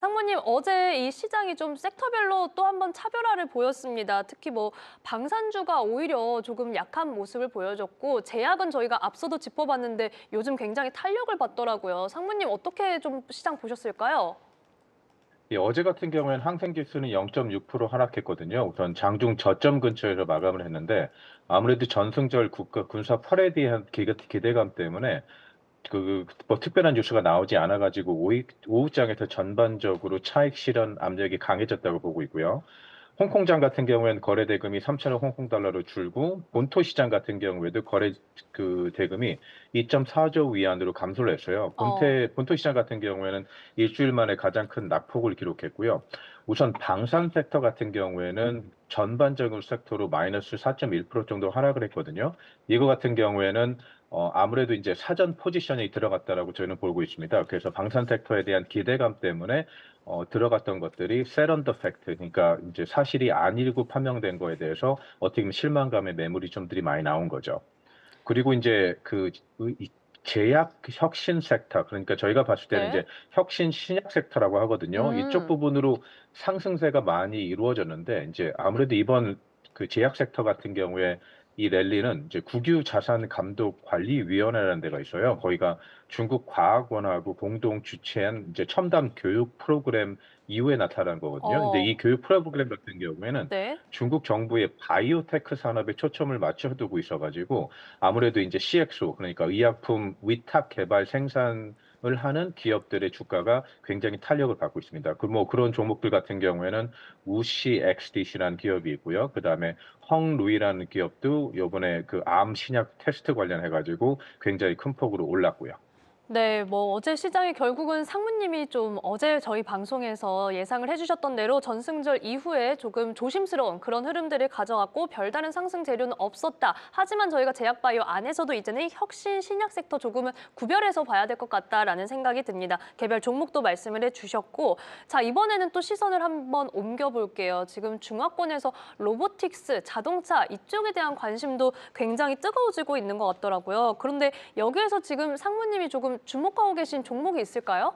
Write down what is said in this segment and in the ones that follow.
상무님, 어제 이 시장이 좀 섹터별로 또 한 번 차별화를 보였습니다. 특히 뭐 방산주가 오히려 조금 약한 모습을 보여줬고 제약은 저희가 앞서도 짚어봤는데 요즘 굉장히 탄력을 받더라고요. 상무님 어떻게 좀 시장 보셨을까요? 예, 어제 같은 경우에는 항생 지수는 0.6% 하락했거든요. 우선 장중 저점 근처에서 마감을 했는데 아무래도 전승절 국가 군사 퍼레이드에 대한 기대감 때문에 뭐 특별한 뉴스가 나오지 않아 가지고 오후장에서 전반적으로 차익 실현 압력이 강해졌다고 보고 있고요. 홍콩장 같은 경우에는 거래 대금이 3천억 홍콩 달러로 줄고 본토 시장 같은 경우에도 거래 대금이 2.4조 위안으로 감소를 했어요. 어, 본토 시장 같은 경우에는 일주일 만에 가장 큰 낙폭을 기록했고요. 우선 방산 섹터 같은 경우에는 전반적인 섹터로 마이너스 4.1% 정도 하락을 했거든요. 이거 같은 경우에는 아무래도 이제 사전 포지션이 들어갔다라고 저희는 보고 있습니다. 그래서 방산 섹터에 대한 기대감 때문에 들어갔던 것들이 셀 언더 팩트, 그러니까 이제 사실이 아니고 판명된 거에 대해서 어떻게 보면 실망감의 매물이 좀들이 많이 나온 거죠. 그리고 이제 이 제약 혁신 섹터, 그러니까 저희가 봤을 때는 네. 이제 혁신 신약 섹터라고 하거든요. 이쪽 음, 부분으로 상승세가 많이 이루어졌는데 이제 아무래도 이번 그 제약 섹터 같은 경우에 이 랠리는 이제 국유자산감독관리위원회라는 데가 있어요. 거기가 중국 과학원하고 공동 주최한 이제 첨단 교육 프로그램 이후에 나타난 거거든요. 근데 이 어, 교육 프로그램 같은 경우에는 네. 중국 정부의 바이오테크 산업에 초점을 맞춰두고 있어가지고 아무래도 이제 CXO, 그러니까 의약품 위탁 개발 생산을 하는 기업들의 주가가 굉장히 탄력을 받고 있습니다. 뭐 그런 종목들 같은 경우에는 우시 XDC라는 기업이 있고요. 그다음에 헝루이라는 기업도 요번에 그 암 신약 테스트 관련해가지고 굉장히 큰 폭으로 올랐고요. 네, 뭐 어제 시장이 결국은 상무님이 좀 어제 저희 방송에서 예상을 해주셨던 대로 전승절 이후에 조금 조심스러운 그런 흐름들을 가져왔고 별다른 상승 재료는 없었다. 하지만 저희가 제약바이오 안에서도 이제는 혁신 신약 섹터 조금은 구별해서 봐야 될 것 같다라는 생각이 듭니다. 개별 종목도 말씀을 해주셨고, 자 이번에는 또 시선을 한번 옮겨볼게요. 지금 중화권에서 로보틱스, 자동차 이쪽에 대한 관심도 굉장히 뜨거워지고 있는 것 같더라고요. 그런데 여기에서 지금 상무님이 조금 주목하고 계신 종목이 있을까요?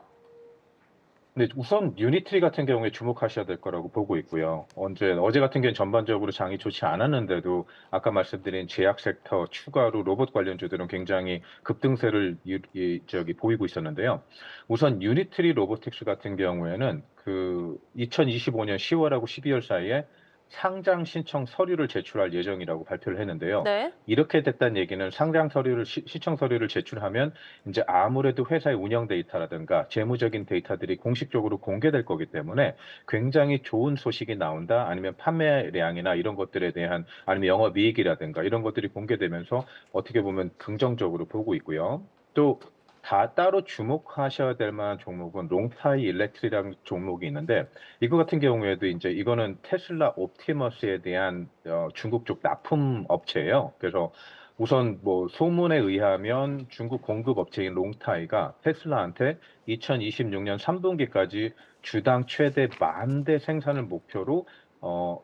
근데 우선 유니트리 같은 경우에 주목하셔야 될 거라고 보고 있고요. 어제 같은 경우는 전반적으로 장이 좋지 않았는데도 아까 말씀드린 제약 섹터 추가로 로봇 관련주들은 굉장히 급등세를 보이고 있었는데요. 우선 유니트리 로보틱스 같은 경우에는 그 2025년 10월하고 12월 사이에 상장 신청 서류를 제출할 예정이라고 발표를 했는데요. 네. 이렇게 됐다는 얘기는 시청 서류를 제출하면 이제 아무래도 회사의 운영 데이터라든가 재무적인 데이터들이 공식적으로 공개될 거기 때문에 굉장히 좋은 소식이 나온다. 아니면 판매량이나 이런 것들에 대한 아니면 영업이익이라든가 이런 것들이 공개되면서 어떻게 보면 긍정적으로 보고 있고요. 또 따로 주목하셔야 될 만한 종목은 롱타이 일렉트리라는 종목이 있는데 이거 같은 경우에도 이제 이거는 테슬라 옵티머스에 대한 중국 쪽 납품 업체예요. 그래서 우선 뭐 소문에 의하면 중국 공급 업체인 롱타이가 테슬라한테 2026년 3분기까지 주당 최대 10,000대 생산을 목표로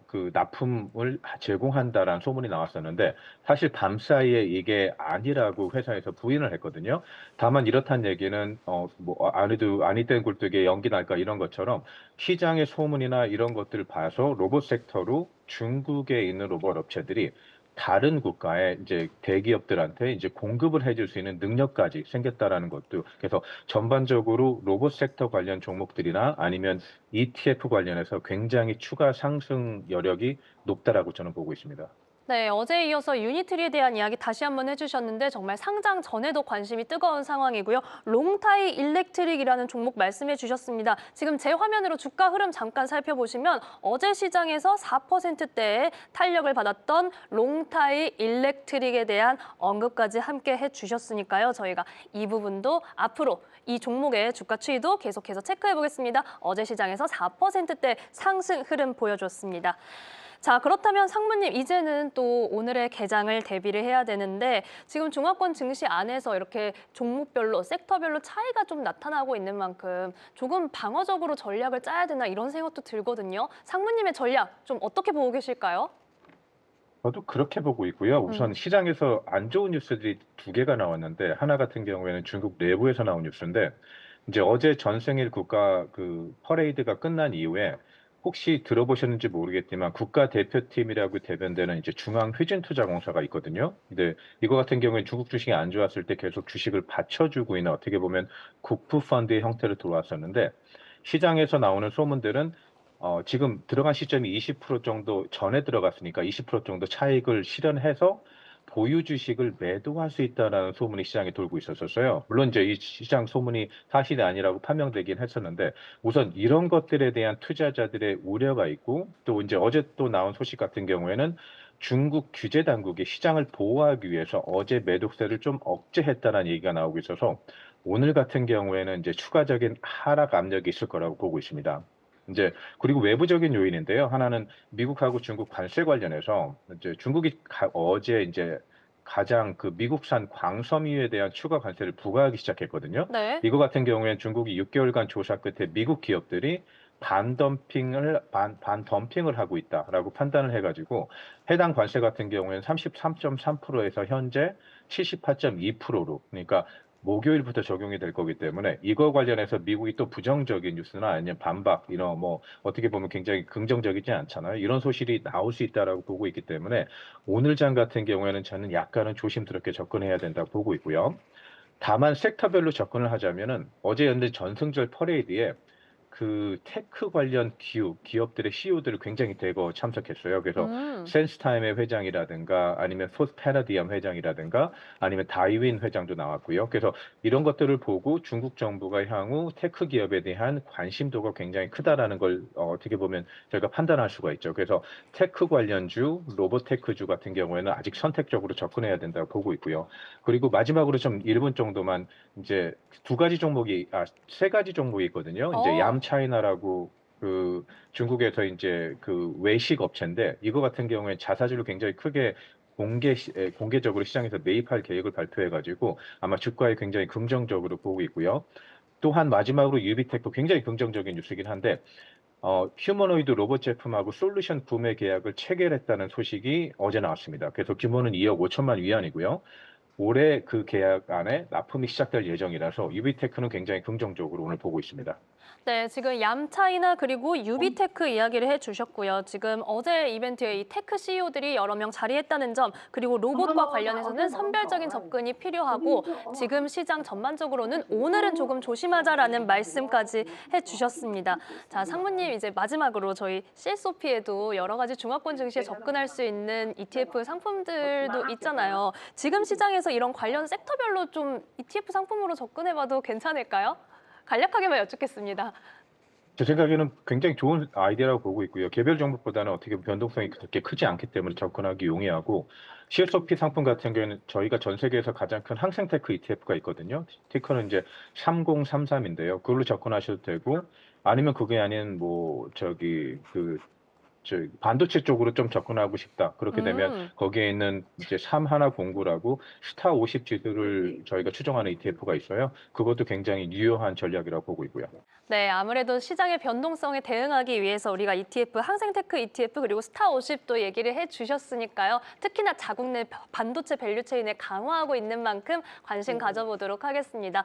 그 납품을 제공한다라는 소문이 나왔었는데 사실 밤사이에 이게 아니라고 회사에서 부인을 했거든요. 다만 이렇다는 얘기는 뭐 아니 된 굴뚝에 연기 날까 이런 것처럼 시장의 소문이나 이런 것들을 봐서 로봇 섹터로 중국에 있는 로봇 업체들이 다른 국가의 이제 대기업들한테 이제 공급을 해줄 수 있는 능력까지 생겼다라는 것도 그래서 전반적으로 로봇 섹터 관련 종목들이나 아니면 ETF 관련해서 굉장히 추가 상승 여력이 높다라고 저는 보고 있습니다. 네, 어제에 이어서 유니트리에 대한 이야기 다시 한번 해주셨는데 정말 상장 전에도 관심이 뜨거운 상황이고요. 롱타이 일렉트릭이라는 종목 말씀해 주셨습니다. 지금 제 화면으로 주가 흐름 잠깐 살펴보시면 어제 시장에서 4%대의 탄력을 받았던 롱타이 일렉트릭에 대한 언급까지 함께 해주셨으니까요. 저희가 이 부분도 앞으로 이 종목의 주가 추이도 계속해서 체크해 보겠습니다. 어제 시장에서 4%대 상승 흐름 보여줬습니다. 자, 그렇다면 상무님, 이제는 또 오늘의 개장을 대비를 해야 되는데 지금 중화권 증시 안에서 이렇게 종목별로, 섹터별로 차이가 좀 나타나고 있는 만큼 조금 방어적으로 전략을 짜야 되나 이런 생각도 들거든요. 상무님의 전략 좀 어떻게 보고 계실까요? 저도 그렇게 보고 있고요. 우선 음, 시장에서 안 좋은 뉴스들이 두 개가 나왔는데 하나 같은 경우에는 중국 내부에서 나온 뉴스인데 이제 어제 전승일 국가 그 퍼레이드가 끝난 이후에 혹시 들어보셨는지 모르겠지만 국가대표팀이라고 대변되는 이제 중앙회진투자공사가 있거든요. 근데 이거 같은 경우에 중국 주식이 안 좋았을 때 계속 주식을 받쳐주고 있는 어떻게 보면 국부 펀드의 형태로 들어왔었는데 시장에서 나오는 소문들은 지금 들어간 시점이 20% 정도 전에 들어갔으니까 20% 정도 차익을 실현해서 보유 주식을 매도할 수 있다라는 소문이 시장에 돌고 있었어요. 물론 이제 이 시장 소문이 사실이 아니라고 판명되긴 했었는데 우선 이런 것들에 대한 투자자들의 우려가 있고 또 이제 어제 또 나온 소식 같은 경우에는 중국 규제 당국이 시장을 보호하기 위해서 어제 매도세를 좀 억제했다는 얘기가 나오고 있어서 오늘 같은 경우에는 이제 추가적인 하락 압력이 있을 거라고 보고 있습니다. 이제 그리고 외부적인 요인인데요. 하나는 미국하고 중국 관세 관련해서 이제 중국이 어제 이제 가장 그 미국산 광섬유에 대한 추가 관세를 부과하기 시작했거든요. 네. 이거 같은 경우에는 중국이 6개월간 조사 끝에 미국 기업들이 반덤핑을 하고 있다라고 판단을 해가지고 해당 관세 같은 경우에는 33.3%에서 현재 78.2%로 그러니까 목요일부터 적용이 될 거기 때문에 이거 관련해서 미국이 또 부정적인 뉴스나 아니면 반박 이런 뭐 어떻게 보면 굉장히 긍정적이지 않잖아요. 이런 소식이 나올 수 있다라고 보고 있기 때문에 오늘 장 같은 경우에는 저는 약간은 조심스럽게 접근해야 된다고 보고 있고요. 다만 섹터별로 접근을 하자면은 어제 연대 전승절 퍼레이드에 그 테크 관련 기업들의 CEO들을 굉장히 대거 참석했어요. 그래서 음. 센스타임의 회장이라든가 아니면 포스패러디엄 회장이라든가 아니면 다이윈 회장도 나왔고요. 그래서 이런 것들을 보고 중국 정부가 향후 테크 기업에 대한 관심도가 굉장히 크다라는 걸 어떻게 보면 저희가 판단할 수가 있죠. 그래서 테크 관련주, 로보테크주 같은 경우에는 아직 선택적으로 접근해야 된다고 보고 있고요. 그리고 마지막으로 좀 1분 정도만 이제 세 가지 종목이 있거든요. 이제 어. 얌차이나라고 그 중국에서 이제 그 외식 업체인데 이거 같은 경우에 자사주를 굉장히 크게 공개적으로 시장에서 매입할 계획을 발표해가지고 아마 주가에 굉장히 긍정적으로 보고 있고요. 또한 마지막으로 유비텍도 굉장히 긍정적인 뉴스이긴 한데 휴머노이드 로봇 제품하고 솔루션 구매 계약을 체결했다는 소식이 어제 나왔습니다. 그래서 규모는 2억 5천만 위안이고요. 올해 그 계약 안에 납품이 시작될 예정이라서 유비테크는 굉장히 긍정적으로 오늘 보고 있습니다. 네, 지금 얌차이나 그리고 유비테크 이야기를 해주셨고요. 지금 어제 이벤트에 이 테크 CEO들이 여러 명 자리했다는 점, 그리고 로봇과 관련해서는 선별적인 접근이 필요하고 지금 시장 전반적으로는 오늘은 조금 조심하자라는 말씀까지 해주셨습니다. 자, 상무님 이제 마지막으로 저희 실소피에도 여러 가지 중화권 증시에 접근할 수 있는 ETF 상품들도 있잖아요. 지금 시장에서 이런 관련 섹터별로 좀 ETF 상품으로 접근해봐도 괜찮을까요? 간략하게만 여쭙겠습니다. 제 생각에는 굉장히 좋은 아이디어라고 보고 있고요. 개별 종목보다는 어떻게 보면 변동성이 그렇게 크지 않기 때문에 접근하기 용이하고 CSOP 상품 같은 경우에는 저희가 전 세계에서 가장 큰 항생테크 ETF가 있거든요. 티커는 이제 3033인데요. 그걸로 접근하셔도 되고 아니면 그게 아닌 뭐 반도체 쪽으로 좀 접근하고 싶다. 그렇게 되면 음. 거기에 있는 이제 3109라고 스타 50 지수를 저희가 추정하는 ETF가 있어요. 그것도 굉장히 유효한 전략이라고 보고 있고요. 네, 아무래도 시장의 변동성에 대응하기 위해서 우리가 ETF, 항생테크 ETF 그리고 스타50도 얘기를 해주셨으니까요. 특히나 자국 내 반도체 밸류체인을 강화하고 있는 만큼 관심 가져보도록 하겠습니다.